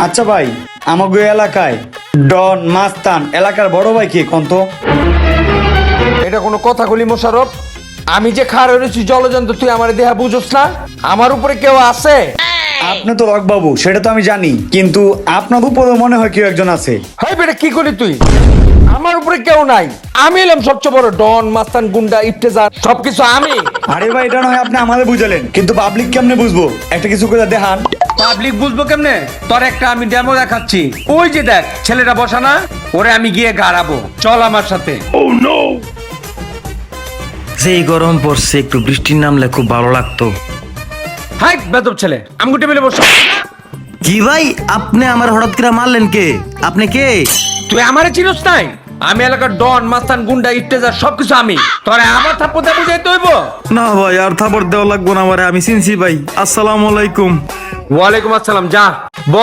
আচ্ছা ভাই, আমাকে এলাকায় ডন মাস্তান এলাকার বড় ভাই কে কোন তো? এটা কোনো কথা কলি মোশারফ? আমি যে খাড়া রয়েছি জলজন্ত, তুই আমার দেহা বুঝোস না? আমার উপরে কেউ আছে? আপনি তো বাবু, সেটা তো আমি জানি, কিন্তু আপনার উপরে মনে হয় কেউ একজন আছে। হাই বেটা, কি করলি তুই? আমার উপরে কেউ নাই। আমি এলাম সবচেয়ে বড় ডন মাস্তান গুন্ডা ইফতেজার, সবকিছু আমি। আরে ভাই, এটা নয় আপনি আমাদের বুঝালেন, কিন্তু পাবলিক কেমনে বুঝবো? একটা কিছু করে দেখান। পাবলিক বুঝবো কেমনে? তোর একটা আমি ডেমো দেখাচ্ছি। ওই যে দেখ, ছেলেটা বসা না, ওরে আমি গিয়ে গাড়াবো, চল আমার সাথে। যেই গরম পড়ছে, একটু বৃষ্টির নামলে খুব ভালো লাগতো। হাই বেদব ছেলে, আমগো টেবিলে বসো। কি ভাই, আপনি আমার হঠাৎ করে মারলেন কে? আপনি কে? তুই আমারে চিনোস নাই? আমি এলাকার ডন মাস্তান গুন্ডা ইফতেজার সবকিছু আমি। তোরে আমার থাপ্পড়ে বুঝাইতে হইব? না ভাই, আর থাপড় দেওয়া লাগবো না আমারে, আমি চিনছি ভাই। আসসালামু আলাইকুম। ওয়ালাইকুম আসসালাম, যা ব